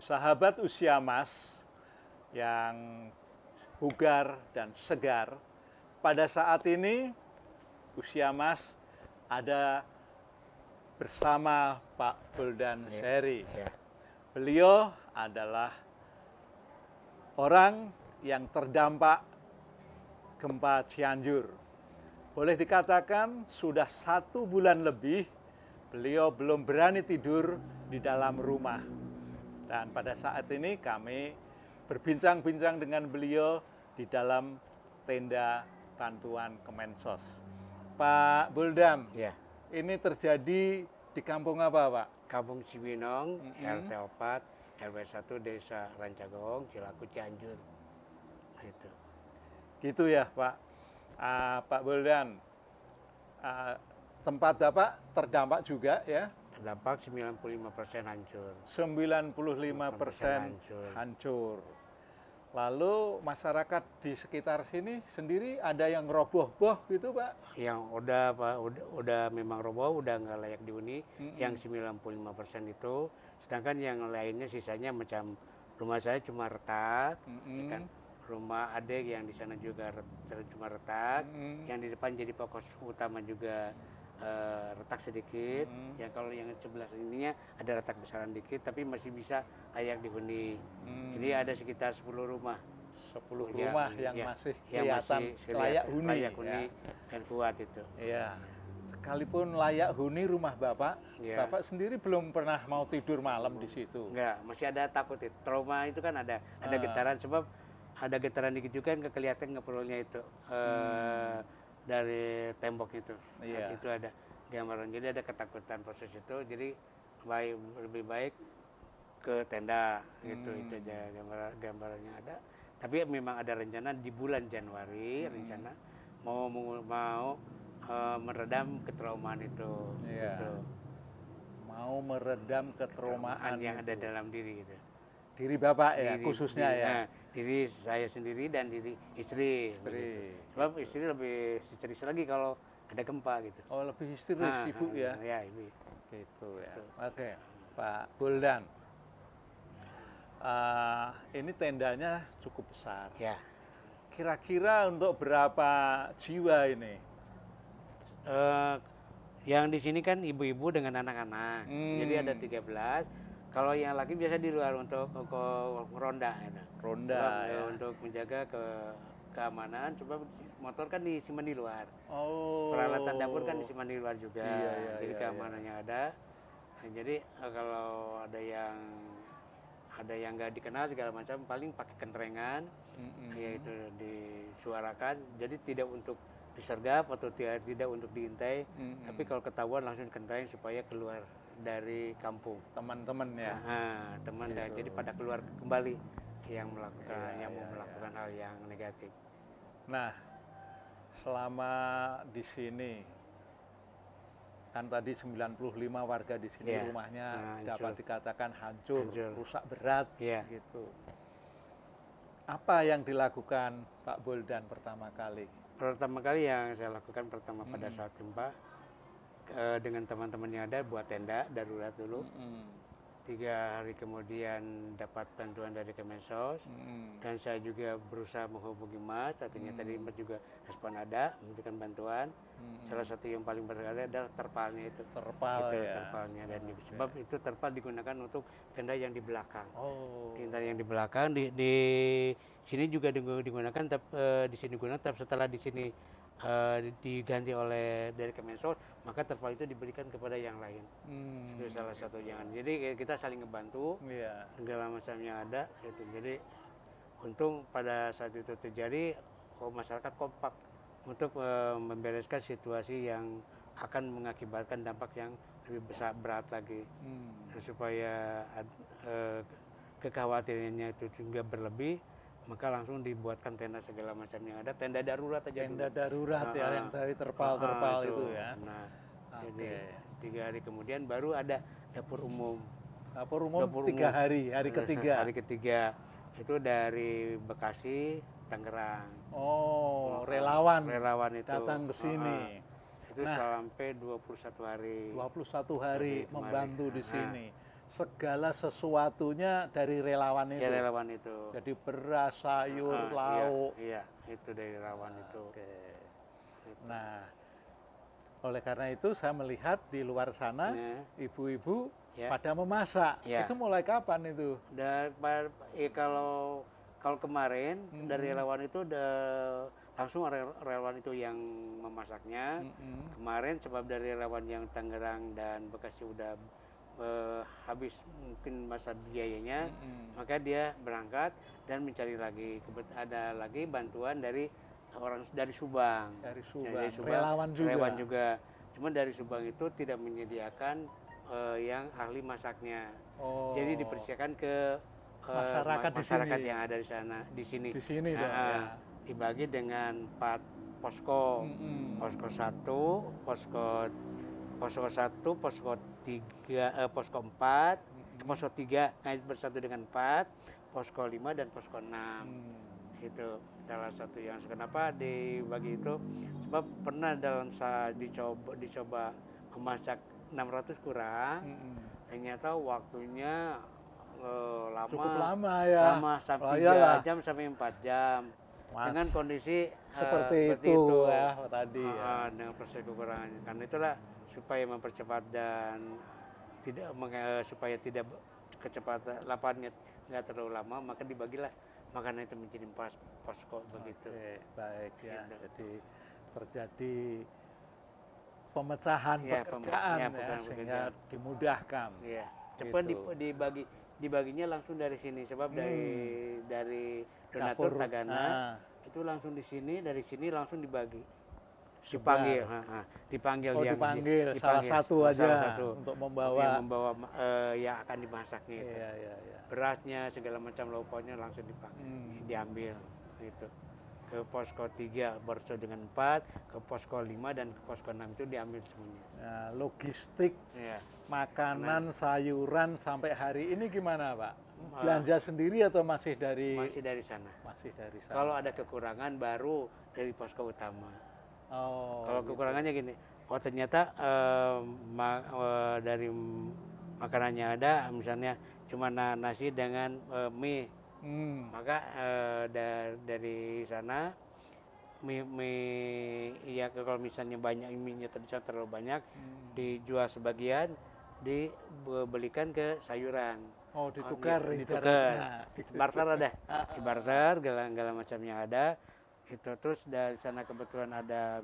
Sahabat usia mas yang bugar dan segar, pada saat ini usia mas ada bersama Pak Buldan Seri. Beliau adalah orang yang terdampak gempa Cianjur. Boleh dikatakan sudah 1 bulan lebih beliau belum berani tidur di dalam rumah. Dan pada saat ini kami berbincang-bincang dengan beliau di dalam tenda bantuan Kemensos. Pak Buldan, ini terjadi di kampung apa, Pak? Kampung Cibinong, RT 4, RW 1, Desa Rancagong, Cilaku, Cianjur. Gitu. Gitu ya, Pak. Pak Buldan, tempat Bapak terdampak juga ya? Terdampak 95% hancur. 95% hancur. Lalu masyarakat di sekitar sini sendiri ada yang roboh-boh gitu, Pak? Yang udah Pak, udah memang roboh, udah nggak layak dihuni. Yang 95% itu, sedangkan yang lainnya sisanya macam rumah saya cuma retak, ya kan? Rumah adik yang di sana juga cuma retak, yang di depan jadi pokok utama juga retak sedikit. Yang kalau yang sebelah ininya ada retak besaran dikit, tapi masih bisa layak dihuni. Jadi ada sekitar 10 rumah. 10 rumah yang masih kelihatan layak huni dan kuat itu. Iya. Sekalipun layak huni rumah Bapak, Bapak sendiri belum pernah mau tidur malam di situ. Enggak, masih ada takut itu. Trauma itu kan ada getaran, sebab ada getaran dikit juga nggak kelihatan ngepelnya itu dari tembok itu. Itu ada gambaran. Jadi ada ketakutan proses itu. Jadi lebih baik ke tenda gitu. Itu aja gambarannya ada. Tapi memang ada rencana di bulan Januari, rencana mau meredam ketraumaan itu. Gitu. Mau meredam ketraumaan yang ada dalam diri gitu. Diri Bapak ya, khususnya ya. Diri saya sendiri dan diri istri. Sebab istri lebih histeris lagi kalau ada gempa gitu. Oh, lebih histeris ibu ya? Ya, ibu. Gitu ya. Oke, Pak Buldan. Ini tendanya cukup besar. Ya. Kira-kira untuk berapa jiwa ini? Yang di sini kan ibu-ibu dengan anak-anak. Jadi ada 13. Kalau yang laki biasa di luar untuk ronda. Gitu. Ronda ya. Untuk menjaga keamanan, coba motor kan disimpan di luar. Oh. Peralatan dapur kan disimpan di luar juga. Jadi keamanannya ada. Nah, jadi kalau ada yang nggak dikenal segala macam, paling pakai kenrengan, yaitu disuarakan. Jadi tidak untuk disergap atau tidak untuk diintai, tapi kalau ketahuan langsung kentreng supaya keluar dari kampung. Teman-teman ya. Teman dan jadi pada keluar kembali yang melakukan mau melakukan hal yang negatif. Nah, selama di sini kan tadi 95 warga di sini rumahnya dapat dikatakan hancur, rusak berat gitu. Apa yang dilakukan Pak Buldan pertama kali? Pertama kali yang saya lakukan pada saat gempa, dengan teman-teman yang ada buat tenda darurat dulu. 3 hari kemudian dapat bantuan dari Kemensos, dan saya juga berusaha menghubungi Mas. Artinya tadi Mas juga respon ada, memberikan bantuan. Salah satu yang paling berharga adalah terpalnya itu. Terpalnya, dan sebab itu terpal digunakan untuk tenda yang di belakang. Tenda yang di belakang di sini juga digunakan, di sini digunakan, tapi setelah di sini diganti oleh dari Kemensos, maka terpal itu diberikan kepada yang lain. Itu salah satu yang. Jadi kita saling ngebantu, segala macamnya ada. Gitu. Jadi untung pada saat itu terjadi, masyarakat kompak untuk membereskan situasi yang akan mengakibatkan dampak yang lebih besar, berat lagi, supaya kekhawatirannya itu juga berlebih. Maka langsung dibuatkan tenda segala macam yang ada, tenda darurat aja. Tenda darurat ya, yang dari terpal itu ya. Nah, jadi 3 hari kemudian baru ada dapur umum. Dapur umum 3 hari, hari ketiga. Hari ketiga itu dari Bekasi, Tangerang. Oh, relawan itu datang ke sini. Itu sampai 21 hari. 21 hari membantu di sini. segala sesuatunya dari relawan itu. Ya relawan itu. Jadi beras, sayur, Iya, lauk. iya, itu dari relawan itu. Oke. Gitu. Nah, oleh karena itu saya melihat di luar sana Nah, ibu-ibu ya. pada memasak. Ya. Itu mulai kapan itu? Dan kalau kemarin dari relawan itu langsung relawan itu yang memasaknya. Kemarin sebab dari relawan yang Tangerang dan Bekasi udah habis mungkin masa biayanya, maka dia berangkat dan mencari lagi. Ada lagi bantuan dari orang dari Subang. Dari Subang. Dari Subang Relawan juga. Cuma dari Subang itu tidak menyediakan yang ahli masaknya. Oh. Jadi dipersiapkan ke masyarakat yang ada di sana, di sini. Di sini dong, ya. Dibagi dengan 4 posko. Posko 1, posko 1, posko 3, posko 4, posko 3 bersatu dengan 4, posko 5 dan posko 6. Itu salah satu yang kenapa dibagi itu, sebab pernah dicoba memasak 600 kurang, ternyata waktunya cukup lama ya. Lama sampai 3 jam sampai 4 jam. Dengan kondisi seperti itu ya tadi. Dengan proses kekurangan. Karena itulah supaya mempercepat dan supaya tidak kecepatan lapangnya nggak terlalu lama, maka dibagilah makanan itu menjadi posko begitu. Oke, baik ya. Gitu. Jadi terjadi pemecahan pekerjaan sehingga dimudahkan. Iya. Cepat dibaginya langsung dari sini sebab dari donatur Tagana itu langsung di sini, dari sini langsung dibagi. Dipanggil salah satu aja untuk membawa yang akan dimasaknya itu. Iya. Berasnya segala macam lauk pauknya langsung diambil itu. Ke posko 3 bersama dengan 4, ke posko 5 dan ke posko 6 itu diambil semuanya. Nah, logistik makanan, sayuran sampai hari ini gimana, Pak? Belanja sendiri atau masih dari sana? Masih dari sana. Kalau ada kekurangan baru dari posko utama. Kalau gitu. kekurangannya gini, ternyata dari makanannya ada, misalnya cuma nasi dengan mie. Maka dari sana mie ya kalau misalnya banyak mie-nya terlalu banyak, dijual sebagian, dibelikan ke sayuran. Ditukar. Barter ada, dibarter segala macamnya ada. Itu terus dari sana kebetulan ada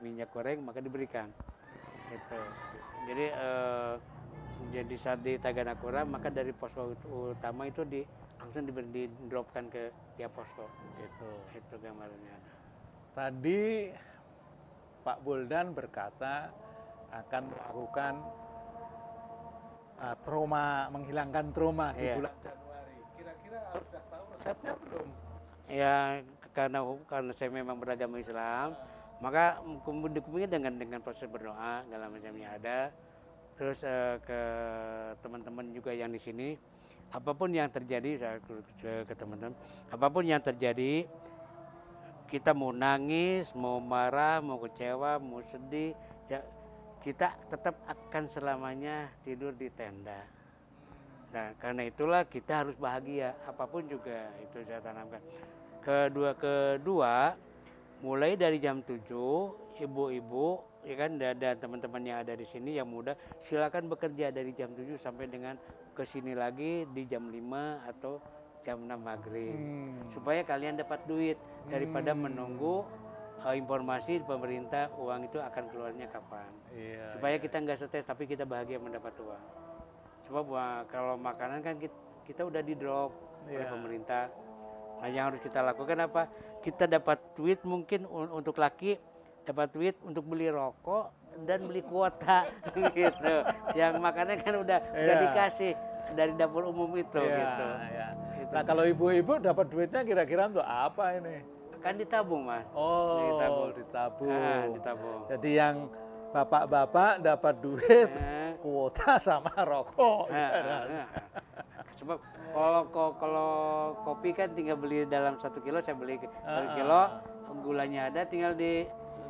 minyak goreng, maka diberikan. Itu. Jadi saat di Taganakura, maka dari posko utama itu langsung di-dropkan ke tiap posko. Itu gambarnya ada. Tadi Pak Buldan berkata akan melakukan menghilangkan trauma di bulan Januari. Kira-kira sudah tahu resepnya belum? Ya karena saya memang beragama Islam, maka didukungnya dengan proses berdoa segala macamnya ada. Terus ke teman-teman juga yang di sini, apapun yang terjadi, saya ke teman-teman, apapun yang terjadi, kita mau nangis, mau marah, mau kecewa, mau sedih, ya, kita tetap akan selamanya tidur di tenda. Nah, karena itulah kita harus bahagia, apapun juga itu saya tanamkan. Kedua, mulai dari jam 7, ibu-ibu ya kan dan teman-teman yang ada di sini yang muda, silakan bekerja dari jam 7 sampai dengan ke sini lagi di jam 5 atau jam 6 maghrib. Supaya kalian dapat duit daripada menunggu informasi pemerintah uang itu akan keluarnya kapan. Supaya kita nggak stres tapi kita bahagia mendapat uang. Sebab kalau makanan kan kita udah di drop oleh pemerintah. Nah, yang harus kita lakukan apa? Kita dapat duit mungkin untuk laki, dapat duit untuk beli rokok dan beli kuota gitu. Yang makannya kan udah dikasih dari dapur umum itu gitu. Nah, kalau ibu-ibu dapat duitnya kira-kira untuk apa ini? Kan ditabung, Mas. Ditabung. Ditabung. Jadi yang bapak-bapak dapat duit kuota sama rokok. Sebab kalau kopi kan tinggal beli dalam 1 kilo, saya beli 1 kilo, gulanya ada, tinggal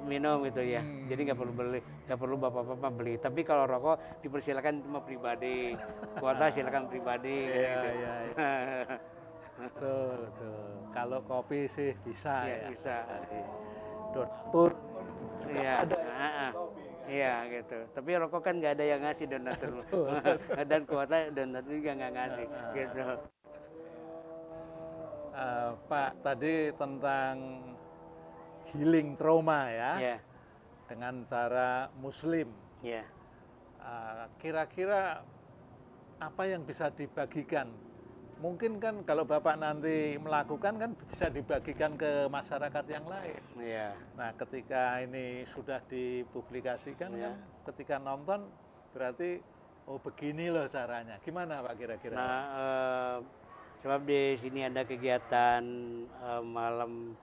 minum gitu ya. Jadi nggak perlu beli, nggak perlu bapak-bapak beli. Tapi kalau rokok dipersilakan cuma pribadi, kuota silakan pribadi Iya, gitu. iya, iya. Betul, betul. Kalau kopi sih bisa Iya ya. bisa. Donatur juga Iya, ada. iya gitu. Tapi rokok kan nggak ada yang ngasih donatur. Dan kuota donatur juga nggak ngasih gitu. Pak, tadi tentang healing trauma ya, Iya, dengan cara Muslim. iya. Kira-kira apa yang bisa dibagikan? Mungkin kan kalau Bapak nanti melakukan kan bisa dibagikan ke masyarakat yang lain. Iya. Nah, ketika ini sudah dipublikasikan Iya. kan, ketika nonton berarti oh begini loh caranya. Gimana Pak kira-kira? Nah, sebab di sini ada kegiatan malam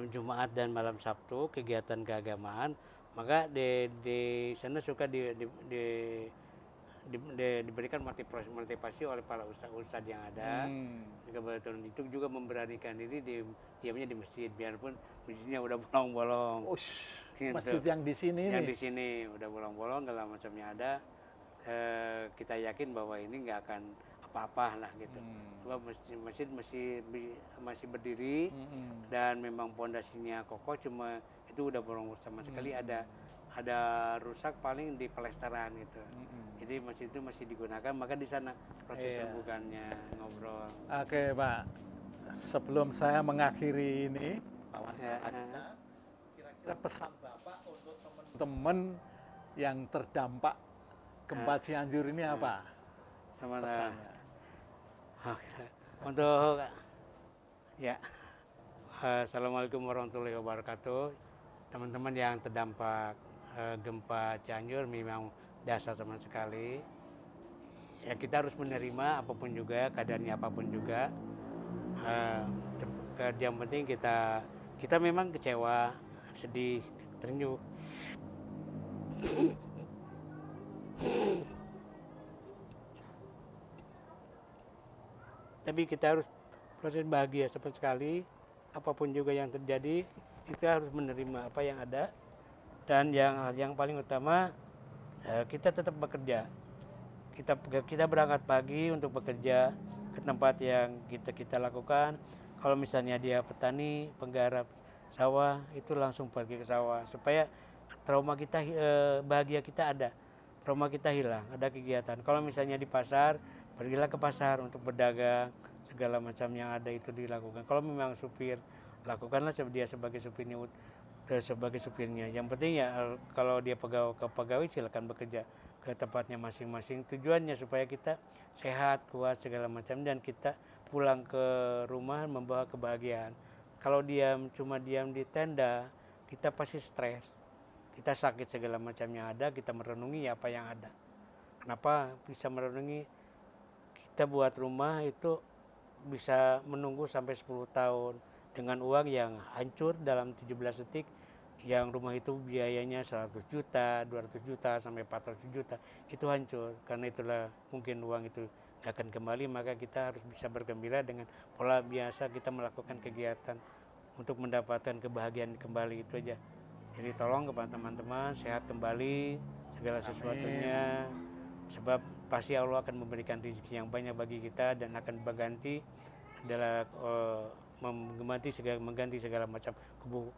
Jumat dan malam Sabtu, kegiatan keagamaan, maka di sana suka diberikan motivasi oleh para ustadz yang ada. Kebetulan itu juga memberanikan diri diamnya di masjid, biarpun masjidnya udah bolong-bolong. Gitu. Masjid yang di sini yang di sini udah bolong-bolong, segala macamnya ada. Kita yakin bahwa ini nggak akan apa-apa lah gitu. Sebab masjid masih berdiri dan memang pondasinya kokoh, cuma itu udah bolong sama sekali, ada rusak paling di pelestaran gitu. Jadi masjid itu masih digunakan, maka di sana proses sembuhkannya ngobrol. Oke Pak, sebelum saya mengakhiri ini, kira-kira pesan Bapak untuk teman-teman yang terdampak gempa Cianjur ini apa? Pesannya. Untuk ya, assalamualaikum warahmatullahi wabarakatuh. Teman-teman yang terdampak gempa Cianjur memang dasar sama sekali. Ya kita harus menerima apapun juga, kadarnya apapun juga. Yang penting kita memang kecewa, sedih, terenyuh. Tapi kita harus proses bahagia cepat sekali. Apapun juga yang terjadi, kita harus menerima apa yang ada. Dan yang paling utama, kita tetap bekerja. Kita berangkat pagi untuk bekerja ke tempat yang kita lakukan. Kalau misalnya dia petani, penggarap sawah, itu langsung pergi ke sawah supaya trauma kita, bahagia kita ada, trauma kita hilang, ada kegiatan. Kalau misalnya di pasar, pergilah ke pasar untuk berdagang, segala macam yang ada itu dilakukan. Kalau memang supir, lakukanlah dia sebagai supirnya. Yang penting ya kalau dia pegawai silakan bekerja ke tempatnya masing-masing. Tujuannya supaya kita sehat, kuat segala macam, dan kita pulang ke rumah membawa kebahagiaan. Kalau cuma diam di tenda, kita pasti stres. Kita sakit segala macam yang ada, kita merenungi apa yang ada. Kenapa bisa merenungi? Kita buat rumah itu bisa menunggu sampai 10 tahun dengan uang yang hancur dalam 17 detik, yang rumah itu biayanya 100 juta, 200 juta, sampai 400 juta, itu hancur. Karena itulah mungkin uang itu akan kembali, maka kita harus bisa bergembira dengan pola biasa kita melakukan kegiatan untuk mendapatkan kebahagiaan kembali, itu aja. Jadi tolong kepada teman-teman sehat kembali segala sesuatunya, sebab pasti Allah akan memberikan rezeki yang banyak bagi kita dan akan berganti adalah mengganti segala macam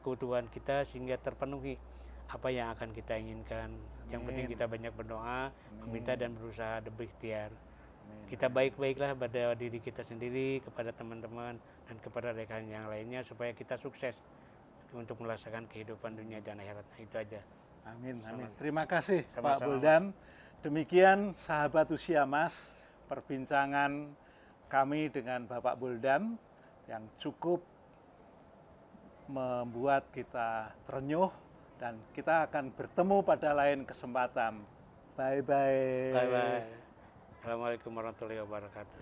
kebutuhan kita sehingga terpenuhi apa yang akan kita inginkan. Yang penting kita banyak berdoa, meminta dan berusaha berikhtiar. Kita baik-baiklah pada diri kita sendiri, kepada teman-teman dan kepada rekan yang lainnya supaya kita sukses untuk merasakan kehidupan dunia dan akhirat. Itu aja. Amin. Amin. Terima kasih Sama-sama. Pak Buldan. Demikian sahabat usia Mas, perbincangan kami dengan Bapak Buldan yang cukup membuat kita terenyuh, dan kita akan bertemu pada lain kesempatan. Bye-bye. Bye-bye. Assalamualaikum warahmatullahi wabarakatuh.